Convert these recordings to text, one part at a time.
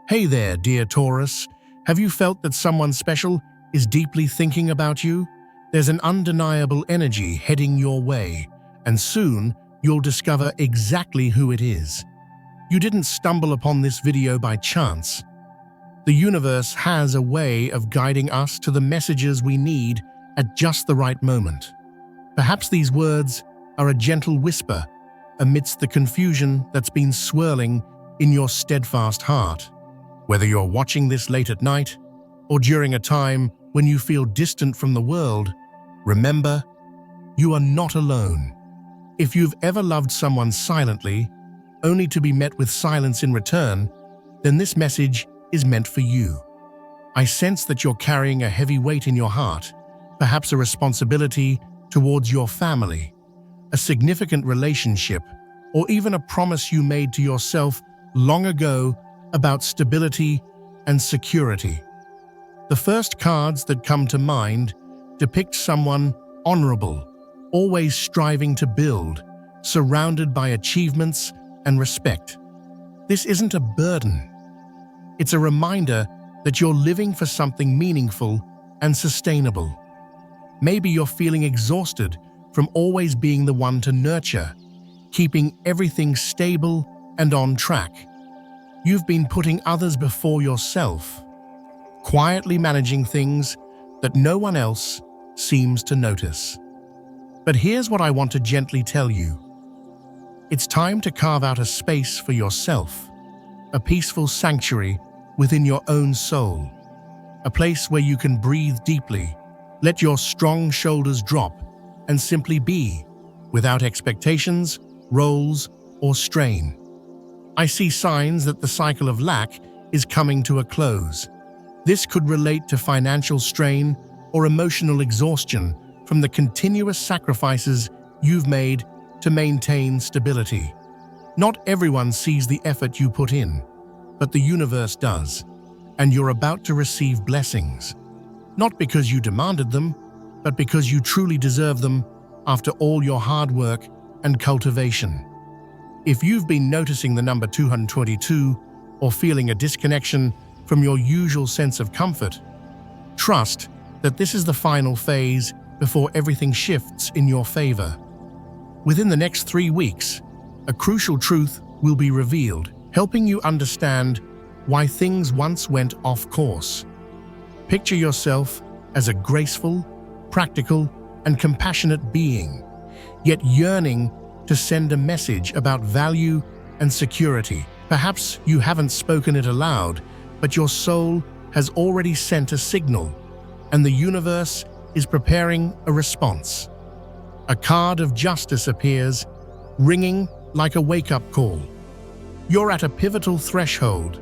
Hey there, dear Taurus. Have you felt that someone special is deeply thinking about you? There's an undeniable energy heading your way, and soon you'll discover exactly who it is. You didn't stumble upon this video by chance. The universe has a way of guiding us to the messages we need at just the right moment. Perhaps these words are a gentle whisper amidst the confusion that's been swirling in your steadfast heart. Whether you're watching this late at night or during a time when you feel distant from the world, remember, you are not alone. If you've ever loved someone silently, only to be met with silence in return, then this message is meant for you. I sense that you're carrying a heavy weight in your heart, perhaps a responsibility towards your family, a significant relationship, or even a promise you made to yourself long ago about stability and security. The first cards that come to mind depict someone honorable, always striving to build, surrounded by achievements and respect. This isn't a burden. It's a reminder that you're living for something meaningful and sustainable. Maybe you're feeling exhausted from always being the one to nurture, keeping everything stable and on track. You've been putting others before yourself, quietly managing things that no one else seems to notice. But here's what I want to gently tell you. It's time to carve out a space for yourself, a peaceful sanctuary within your own soul, a place where you can breathe deeply, let your strong shoulders drop, and simply be, without expectations, roles, or strain. I see signs that the cycle of lack is coming to a close. This could relate to financial strain or emotional exhaustion from the continuous sacrifices you've made to maintain stability. Not everyone sees the effort you put in, but the universe does, and you're about to receive blessings. Not because you demanded them, but because you truly deserve them after all your hard work and cultivation. If you've been noticing the number 222 or feeling a disconnection from your usual sense of comfort, trust that this is the final phase before everything shifts in your favor. Within the next 3 weeks, a crucial truth will be revealed, helping you understand why things once went off course. Picture yourself as a graceful, practical, and compassionate being, yet yearning to send a message about value and security. Perhaps you haven't spoken it aloud, but your soul has already sent a signal, and the universe is preparing a response. A card of justice appears, ringing like a wake-up call. You're at a pivotal threshold,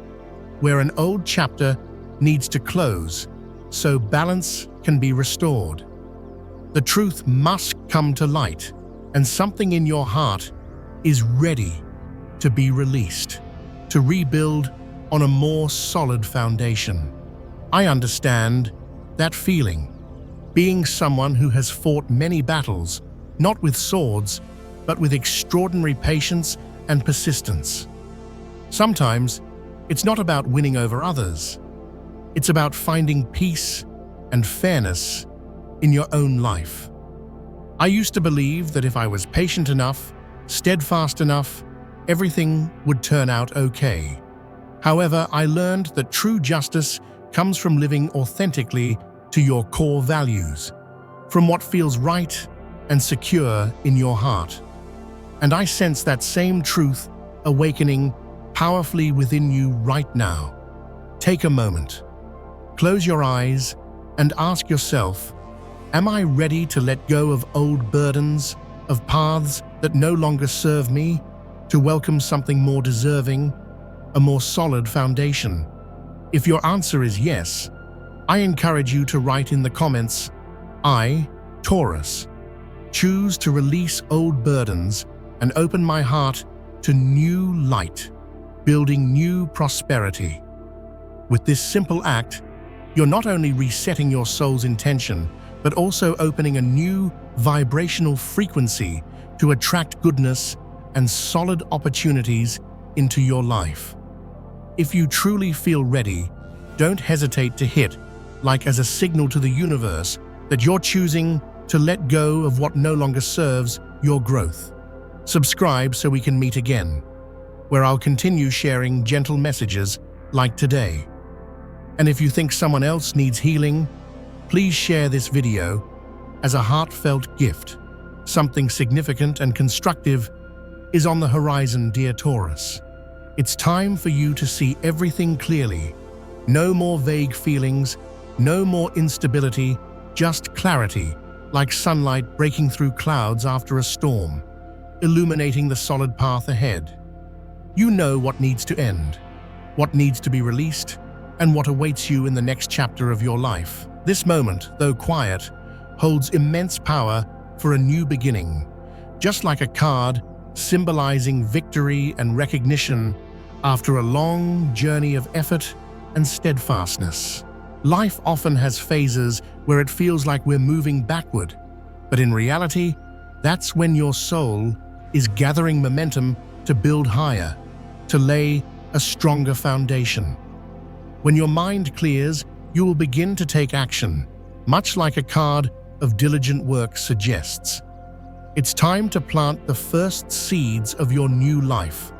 where an old chapter needs to close, so balance can be restored. The truth must come to light, and something in your heart is ready to be released, to rebuild on a more solid foundation. I understand that feeling, being someone who has fought many battles, not with swords, but with extraordinary patience and persistence. Sometimes, it's not about winning over others. It's about finding peace and fairness in your own life. I used to believe that if I was patient enough, steadfast enough, everything would turn out okay. However, I learned that true justice comes from living authentically to your core values, from what feels right and secure in your heart. And I sense that same truth awakening powerfully within you right now. Take a moment. Close your eyes and ask yourself, am I ready to let go of old burdens, of paths that no longer serve me, to welcome something more deserving, a more solid foundation? If your answer is yes, I encourage you to write in the comments, I, Taurus, choose to release old burdens and open my heart to new light, building new prosperity. With this simple act, you're not only resetting your soul's intention, but also opening a new vibrational frequency to attract goodness and solid opportunities into your life. If you truly feel ready, don't hesitate to hit, like as a signal to the universe that you're choosing to let go of what no longer serves your growth. Subscribe so we can meet again, where I'll continue sharing gentle messages like today. And if you think someone else needs healing, please share this video as a heartfelt gift. Something significant and constructive is on the horizon, dear Taurus. It's time for you to see everything clearly. No more vague feelings, no more instability, just clarity, like sunlight breaking through clouds after a storm, illuminating the solid path ahead. You know what needs to end, what needs to be released, and what awaits you in the next chapter of your life. This moment, though quiet, holds immense power for a new beginning, just like a card symbolizing victory and recognition after a long journey of effort and steadfastness. Life often has phases where it feels like we're moving backward, but in reality, that's when your soul is gathering momentum to build higher, to lay a stronger foundation. When your mind clears, you will begin to take action, much like a card of diligent work suggests. It's time to plant the first seeds of your new life,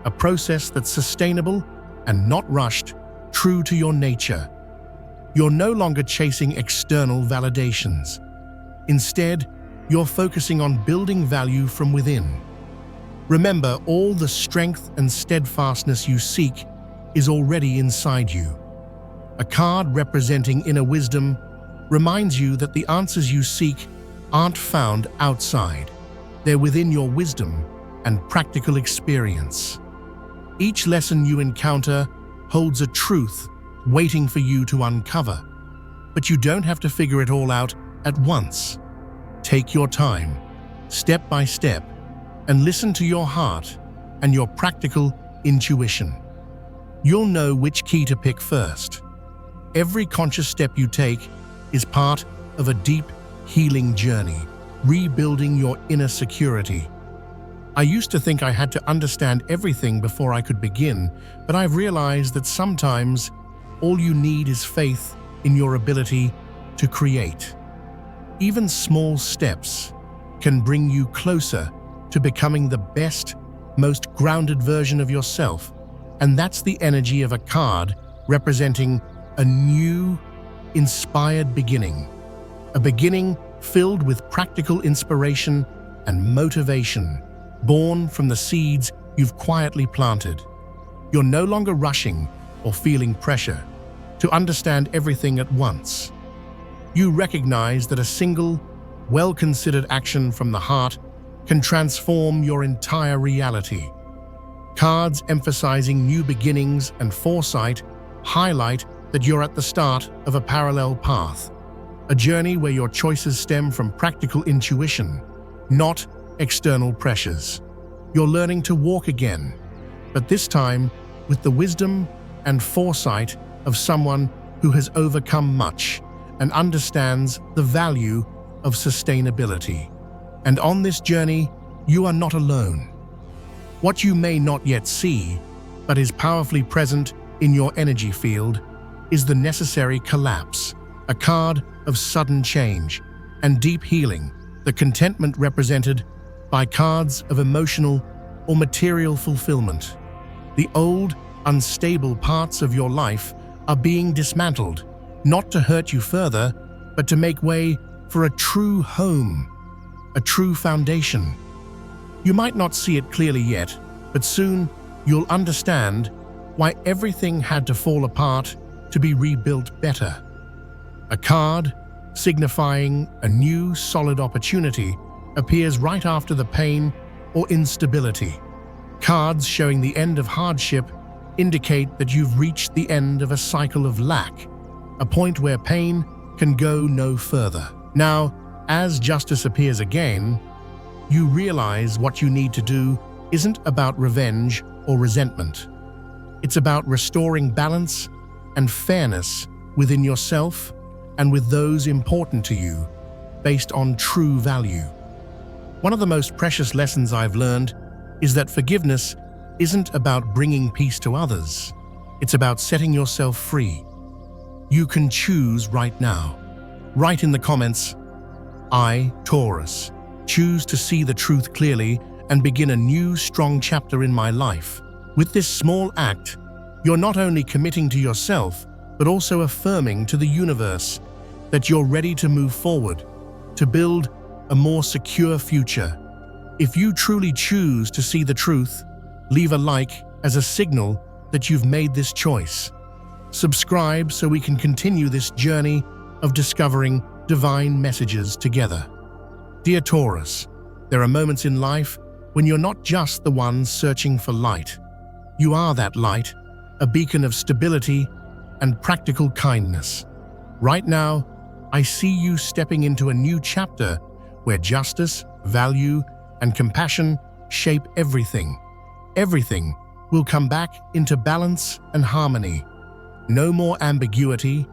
a process that's sustainable and not rushed, true to your nature. You're no longer chasing external validations. Instead, you're focusing on building value from within. Remember, all the strength and steadfastness you seek is already inside you. A card representing inner wisdom reminds you that the answers you seek aren't found outside. They're within your wisdom and practical experience. Each lesson you encounter holds a truth waiting for you to uncover, but you don't have to figure it all out at once. Take your time, step by step, and listen to your heart and your practical intuition. You'll know which key to pick first. Every conscious step you take is part of a deep, healing journey, rebuilding your inner security. I used to think I had to understand everything before I could begin, but I've realized that sometimes all you need is faith in your ability to create. Even small steps can bring you closer to becoming the best, most grounded version of yourself, and that's the energy of a card representing a new, inspired beginning. A beginning filled with practical inspiration and motivation, born from the seeds you've quietly planted. You're no longer rushing or feeling pressure to understand everything at once. You recognize that a single, well-considered action from the heart can transform your entire reality. Cards emphasizing new beginnings and foresight highlight that you're at the start of a parallel path, a journey where your choices stem from practical intuition, not external pressures. You're learning to walk again, but this time with the wisdom and foresight of someone who has overcome much and understands the value of sustainability. And on this journey, you are not alone. What you may not yet see, but is powerfully present in your energy field, is the necessary collapse, a card of sudden change and deep healing, the contentment represented by cards of emotional or material fulfillment. The old, unstable parts of your life are being dismantled, not to hurt you further, but to make way for a true home, a true foundation. You might not see it clearly yet, but soon you'll understand why everything had to fall apart to be rebuilt better. A card signifying a new, solid opportunity appears right after the pain or instability. Cards showing the end of hardship indicate that you've reached the end of a cycle of lack, a point where pain can go no further. Now, as justice appears again, you realize what you need to do isn't about revenge or resentment. It's about restoring balance and fairness within yourself and with those important to you, based on true value. One of the most precious lessons I've learned is that forgiveness isn't about bringing peace to others. It's about setting yourself free. You can choose right now. Write in the comments, "I, Taurus, choose to see the truth clearly and begin a new, strong chapter in my life." With this small act, you're not only committing to yourself, but also affirming to the universe that you're ready to move forward, to build a more secure future. If you truly choose to see the truth, leave a like as a signal that you've made this choice. Subscribe so we can continue this journey of discovering divine messages together. Dear Taurus, there are moments in life when you're not just the one searching for light. You are that light, a beacon of stability and practical kindness. Right now, I see you stepping into a new chapter where justice, value, and compassion shape everything. Everything will come back into balance and harmony. No more ambiguity,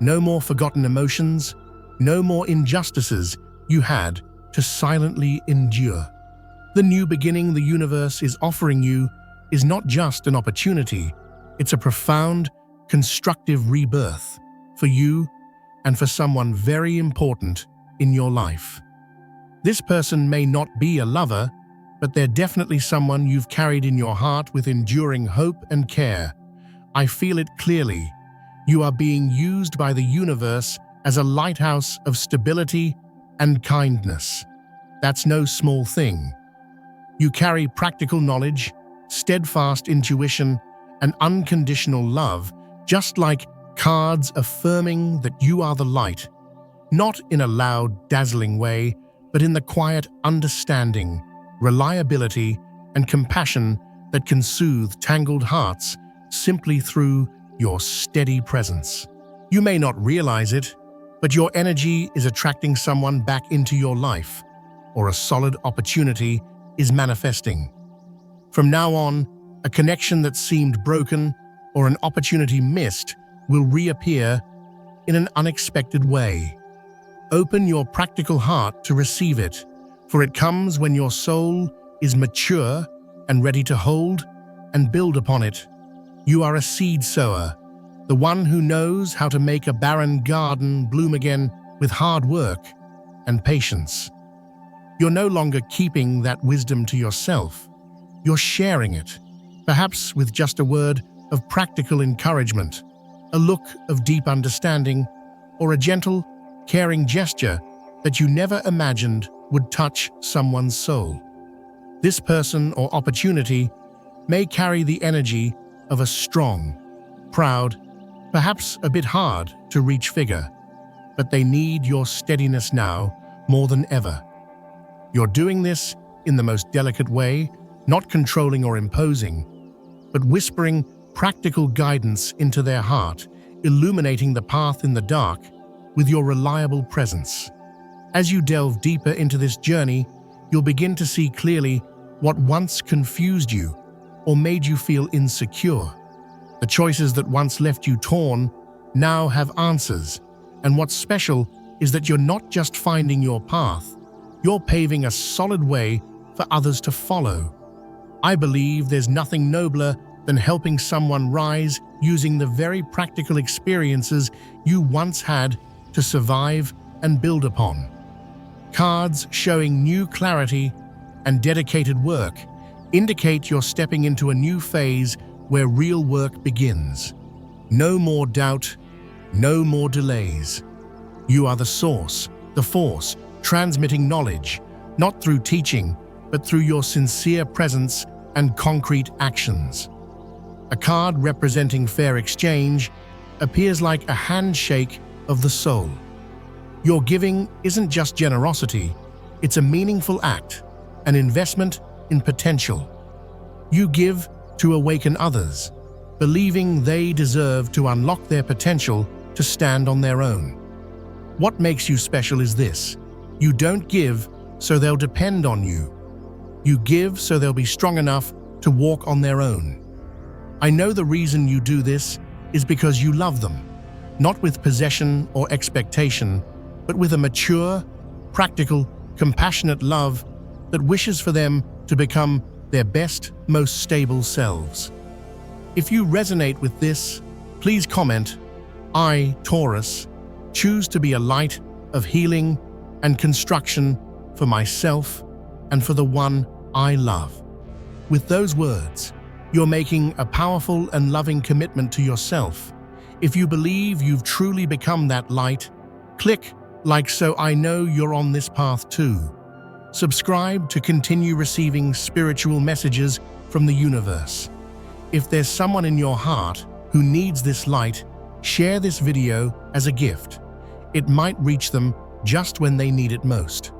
no more forgotten emotions, no more injustices you had to silently endure. The new beginning the universe is offering you is not just an opportunity, it's a profound, constructive rebirth for you and for someone very important in your life. This person may not be a lover, but they're definitely someone you've carried in your heart with enduring hope and care. I feel it clearly. You are being used by the universe as a lighthouse of stability and kindness. That's no small thing. You carry practical knowledge, steadfast intuition, and unconditional love, just like cards affirming that you are the light. Not in a loud, dazzling way, but in the quiet understanding, reliability, and compassion that can soothe tangled hearts simply through your steady presence. You may not realize it, but your energy is attracting someone back into your life, or a solid opportunity is manifesting. From now on, a connection that seemed broken or an opportunity missed will reappear in an unexpected way. Open your practical heart to receive it, for it comes when your soul is mature and ready to hold and build upon it. You are a seed sower, the one who knows how to make a barren garden bloom again with hard work and patience. You're no longer keeping that wisdom to yourself. You're sharing it, perhaps with just a word of practical encouragement, a look of deep understanding, or a gentle, caring gesture that you never imagined would touch someone's soul. This person or opportunity may carry the energy of a strong, proud, perhaps a bit hard to reach figure, but they need your steadiness now more than ever. You're doing this in the most delicate way, not controlling or imposing, but whispering practical guidance into their heart, illuminating the path in the dark with your reliable presence. As you delve deeper into this journey, you'll begin to see clearly what once confused you or made you feel insecure. The choices that once left you torn now have answers, and what's special is that you're not just finding your path, you're paving a solid way for others to follow. I believe there's nothing nobler than helping someone rise using the very practical experiences you once had to survive and build upon. Cards showing new clarity and dedicated work indicate you're stepping into a new phase where real work begins. No more doubt, no more delays. You are the source, the force, transmitting knowledge, not through teaching, but through your sincere presence and concrete actions. A card representing fair exchange appears like a handshake of the soul. Your giving isn't just generosity, it's a meaningful act, an investment in potential. You give to awaken others, believing they deserve to unlock their potential to stand on their own. What makes you special is this: you don't give so they'll depend on you. You give so they'll be strong enough to walk on their own. I know the reason you do this is because you love them, not with possession or expectation, but with a mature, practical, compassionate love that wishes for them to become their best, most stable selves. If you resonate with this, please comment, "I, Taurus, choose to be a light of healing and construction for myself and for the one I love." With those words, you're making a powerful and loving commitment to yourself. If you believe you've truly become that light, click like so I know you're on this path too. Subscribe to continue receiving spiritual messages from the universe. If there's someone in your heart who needs this light, share this video as a gift. It might reach them just when they need it most.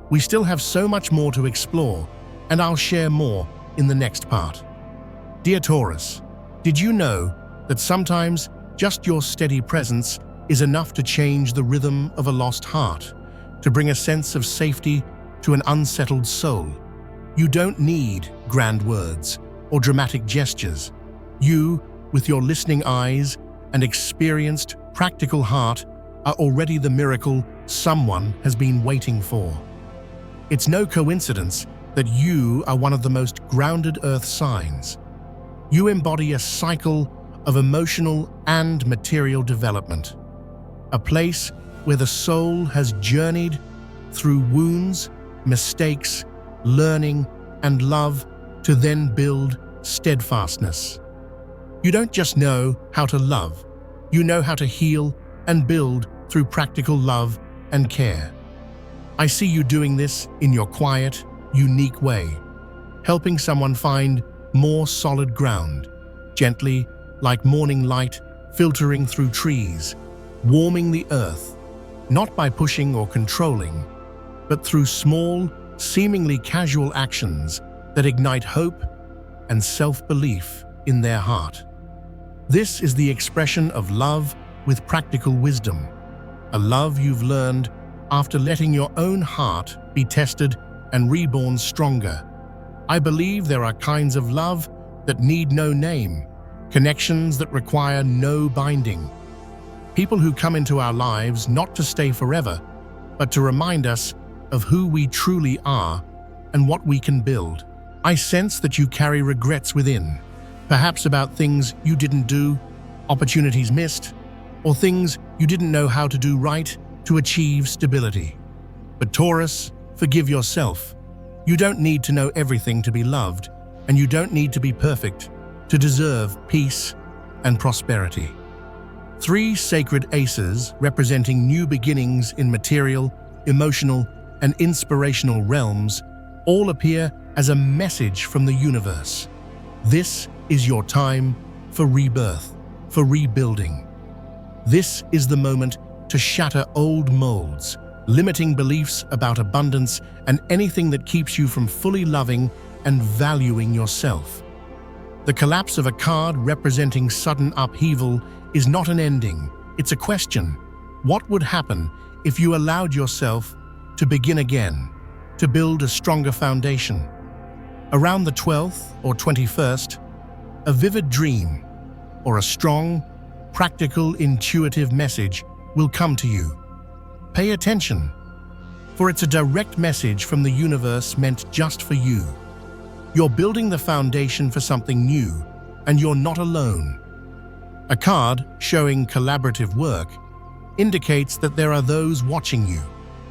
We still have so much more to explore, and I'll share more in the next part. Dear Taurus, did you know that sometimes just your steady presence is enough to change the rhythm of a lost heart, to bring a sense of safety to an unsettled soul? You don't need grand words or dramatic gestures. You, with your listening eyes and experienced, practical heart, are already the miracle someone has been waiting for. It's no coincidence that you are one of the most grounded Earth signs. You embody a cycle of emotional and material development, a place where the soul has journeyed through wounds, mistakes, learning, and love to then build steadfastness. You don't just know how to love, you know how to heal and build through practical love and care. I see you doing this in your quiet, unique way, helping someone find more solid ground, gently, like morning light filtering through trees, warming the earth, not by pushing or controlling, but through small, seemingly casual actions that ignite hope and self-belief in their heart. This is the expression of love with practical wisdom, a love you've learned after letting your own heart be tested and reborn stronger. I believe there are kinds of love that need no name, connections that require no binding. People who come into our lives not to stay forever, but to remind us of who we truly are and what we can build. I sense that you carry regrets within, perhaps about things you didn't do, opportunities missed, or things you didn't know how to do right to achieve stability. But Taurus, forgive yourself. You don't need to know everything to be loved, and you don't need to be perfect to deserve peace and prosperity. 3 sacred aces representing new beginnings in material, emotional, and inspirational realms all appear as a message from the universe. This is your time for rebirth, for rebuilding. This is the moment to shatter old molds, limiting beliefs about abundance and anything that keeps you from fully loving and valuing yourself. The collapse of a card representing sudden upheaval is not an ending, it's a question. What would happen if you allowed yourself to begin again, to build a stronger foundation? Around the 12th or 21st, a vivid dream or a strong, practical, intuitive message will come to you. Pay attention, for it's a direct message from the universe meant just for you. You're building the foundation for something new, and you're not alone. A card showing collaborative work indicates that there are those watching you,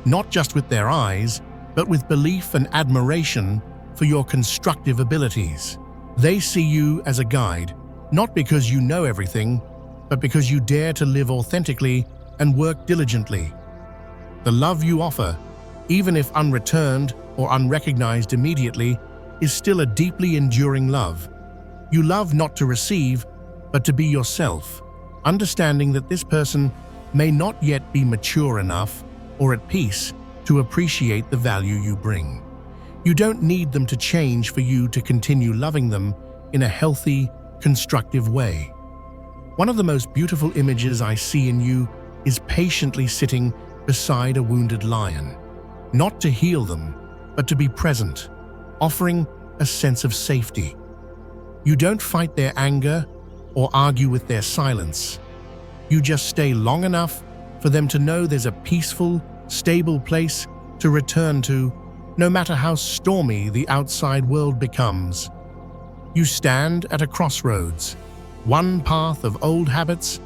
not just with their eyes, but with belief and admiration for your constructive abilities. They see you as a guide, not because you know everything, but because you dare to live authentically and work diligently. The love you offer, even if unreturned or unrecognized immediately, is still a deeply enduring love. You love not to receive, but to be yourself, understanding that this person may not yet be mature enough or at peace to appreciate the value you bring. You don't need them to change for you to continue loving them in a healthy, constructive way. One of the most beautiful images I see in you is patiently sitting beside a wounded lion, not to heal them, but to be present, offering a sense of safety. You don't fight their anger or argue with their silence. You just stay long enough for them to know there's a peaceful, stable place to return to, no matter how stormy the outside world becomes. You stand at a crossroads, one path of old habits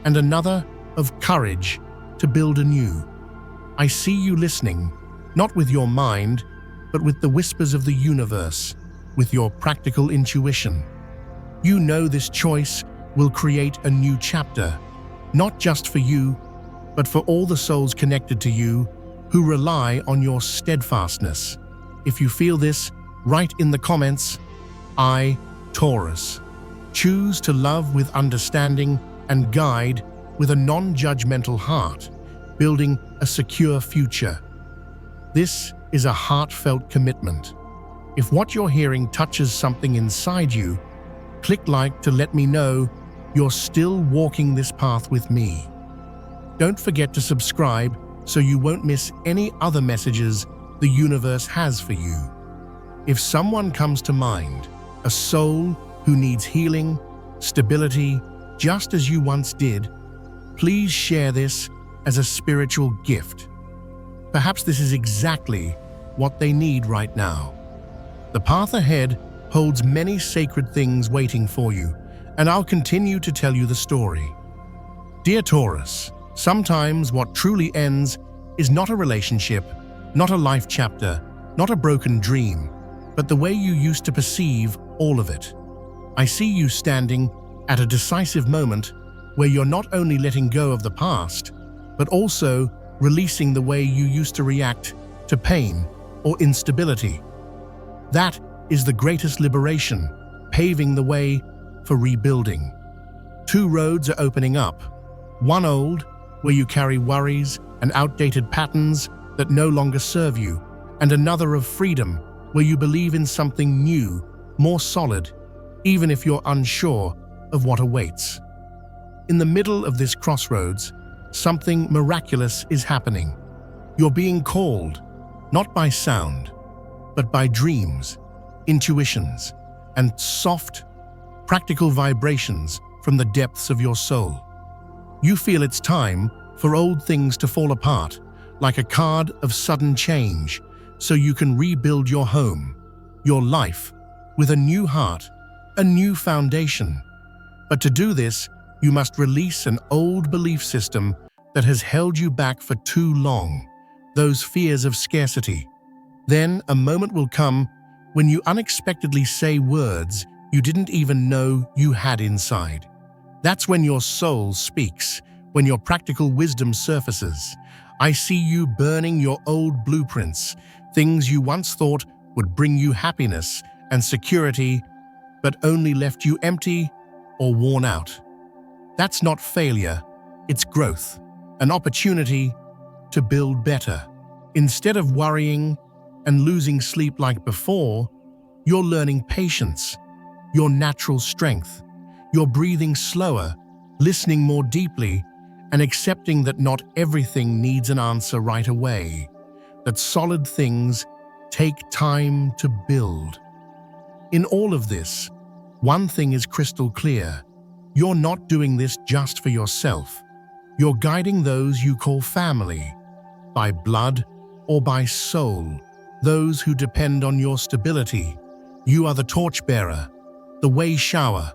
and another of courage to build anew. I see you listening, not with your mind, but with the whispers of the universe, with your practical intuition. You know this choice will create a new chapter, not just for you, but for all the souls connected to you who rely on your steadfastness. If you feel this, write in the comments, I, Taurus, choose to love with understanding and guide with a non-judgmental heart, building a secure future. This is a heartfelt commitment. If what you're hearing touches something inside you, click like to let me know you're still walking this path with me. Don't forget to subscribe so you won't miss any other messages the universe has for you. If someone comes to mind, a soul who needs healing, stability, just as you once did, please share this as a spiritual gift. Perhaps this is exactly what they need right now. The path ahead holds many sacred things waiting for you, and I'll continue to tell you the story. Dear Taurus, sometimes what truly ends is not a relationship, not a life chapter, not a broken dream, but the way you used to perceive all of it. I see you standing at a decisive moment where you're not only letting go of the past, but also releasing the way you used to react to pain or instability. That is the greatest liberation, paving the way for rebuilding. Two roads are opening up. One old, where you carry worries and outdated patterns that no longer serve you, and another of freedom, where you believe in something new, more solid, even if you're unsure of what awaits. In the middle of this crossroads, something miraculous is happening. You're being called, not by sound, but by dreams, intuitions, and soft, practical vibrations from the depths of your soul. You feel it's time for old things to fall apart, like a card of sudden change, so you can rebuild your home, your life, with a new heart, a new foundation. But to do this, you must release an old belief system that has held you back for too long, those fears of scarcity. Then a moment will come when you unexpectedly say words you didn't even know you had inside. That's when your soul speaks, when your practical wisdom surfaces. I see you burning your old blueprints, things you once thought would bring you happiness and security, but only left you empty or worn out. That's not failure, it's growth, an opportunity to build better. Instead of worrying and losing sleep like before, you're learning patience, your natural strength. You're breathing slower, listening more deeply, and accepting that not everything needs an answer right away, that solid things take time to build. In all of this, one thing is crystal clear. You're not doing this just for yourself. You're guiding those you call family, by blood or by soul, those who depend on your stability. You are the torchbearer, the way shower,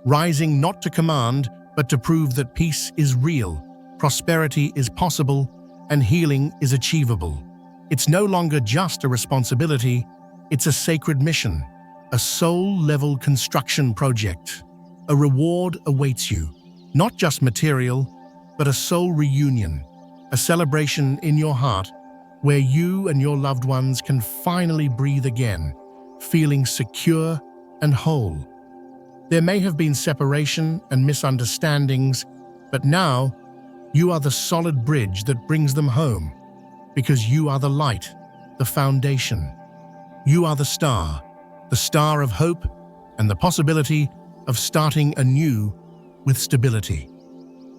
rising not to command, but to prove that peace is real, prosperity is possible, and healing is achievable. It's no longer just a responsibility, it's a sacred mission, a soul-level construction project. A reward awaits you, not just material, but a soul reunion, a celebration in your heart where you and your loved ones can finally breathe again, feeling secure and whole. There may have been separation and misunderstandings, but now you are the solid bridge that brings them home, because you are the light, the foundation. You are the star of hope and the possibility of starting anew with stability.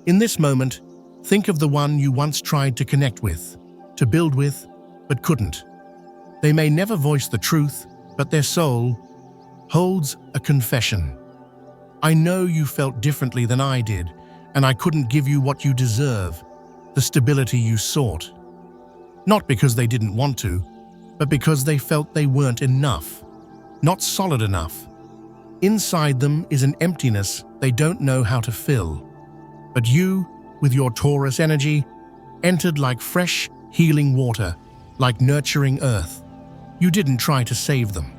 In this moment, think of the one you once tried to connect with, to build with, but couldn't. They may never voice the truth, but their soul holds a confession. I know you felt differently than I did, and I couldn't give you what you deserve, the stability you sought. Not because they didn't want to, but because they felt they weren't enough, not solid enough. Inside them is an emptiness they don't know how to fill. But you, with your Taurus energy, entered like fresh, healing water, like nurturing earth. You didn't try to save them.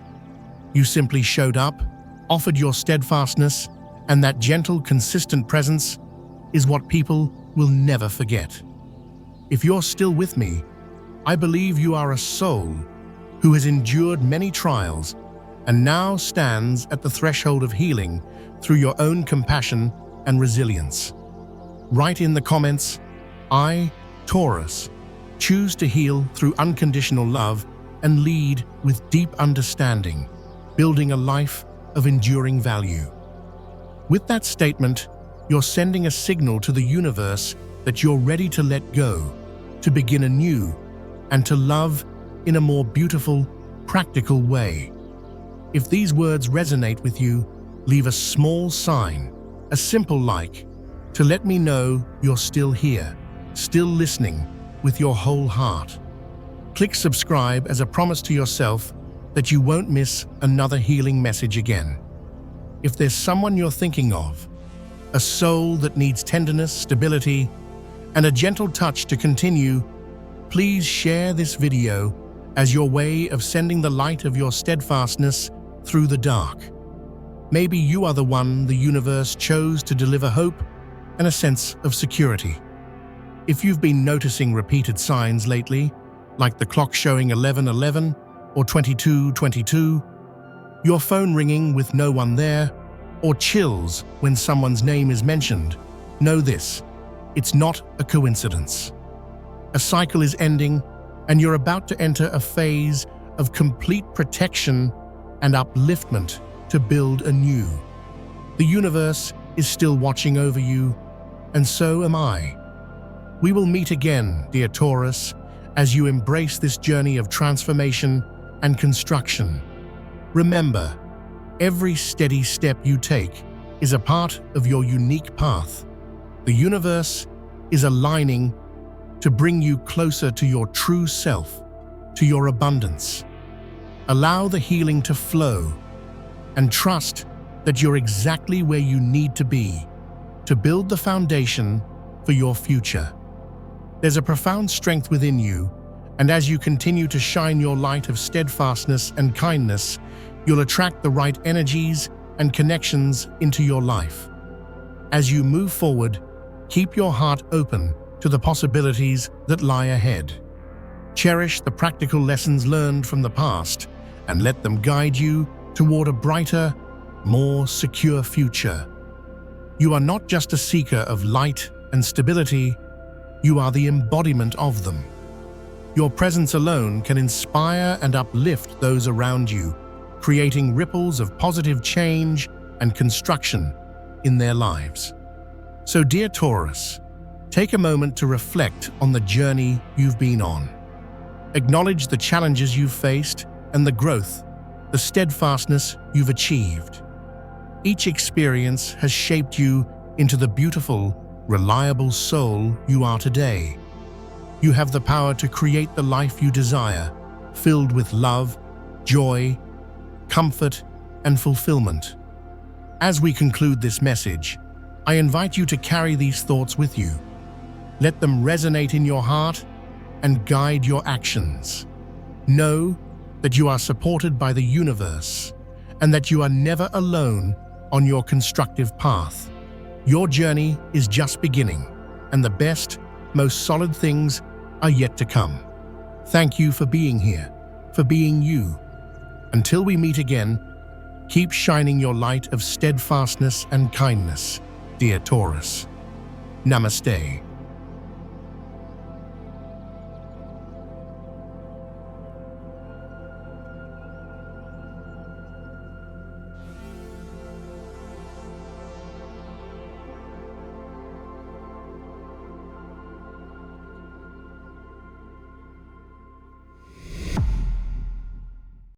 You simply showed up, offered your steadfastness, and that gentle, consistent presence is what people will never forget. If you're still with me, I believe you are a soul who has endured many trials and now stands at the threshold of healing through your own compassion and resilience. Write in the comments, I, Taurus, choose to heal through unconditional love and lead with deep understanding, building a life of enduring value. With that statement, you're sending a signal to the universe that you're ready to let go, to begin anew, and to love in a more beautiful, practical way. If these words resonate with you, leave a small sign, a simple like, to let me know you're still here, still listening with your whole heart. Click subscribe as a promise to yourself that you won't miss another healing message again. If there's someone you're thinking of, a soul that needs tenderness, stability, and a gentle touch to continue, please share this video as your way of sending the light of your steadfastness through the dark. Maybe you are the one the universe chose to deliver hope and a sense of security. If you've been noticing repeated signs lately, like the clock showing 11:11 or 22:22, your phone ringing with no one there, or chills when someone's name is mentioned, know this: it's not a coincidence. A cycle is ending, and you're about to enter a phase of complete protection and upliftment to build anew. The universe is still watching over you, and so am I. We will meet again, dear Taurus, as you embrace this journey of transformation and construction. Remember, every steady step you take is a part of your unique path. The universe is aligning to bring you closer to your true self, to your abundance. Allow the healing to flow and trust that you're exactly where you need to be to build the foundation for your future. There's a profound strength within you, and as you continue to shine your light of steadfastness and kindness, you'll attract the right energies and connections into your life. As you move forward, keep your heart open to the possibilities that lie ahead. Cherish the practical lessons learned from the past and let them guide you toward a brighter, more secure future. You are not just a seeker of light and stability, you are the embodiment of them. Your presence alone can inspire and uplift those around you, creating ripples of positive change and construction in their lives. So, dear Taurus, take a moment to reflect on the journey you've been on. Acknowledge the challenges you've faced and the growth, the steadfastness you've achieved. Each experience has shaped you into the beautiful, reliable soul you are today. You have the power to create the life you desire, filled with love, joy, comfort, and fulfillment. As we conclude this message, I invite you to carry these thoughts with you. Let them resonate in your heart and guide your actions. Know that you are supported by the universe and that you are never alone on your constructive path. Your journey is just beginning, and the best, most solid things are yet to come. Thank you for being here, for being you. Until we meet again, keep shining your light of steadfastness and kindness, dear Taurus. Namaste.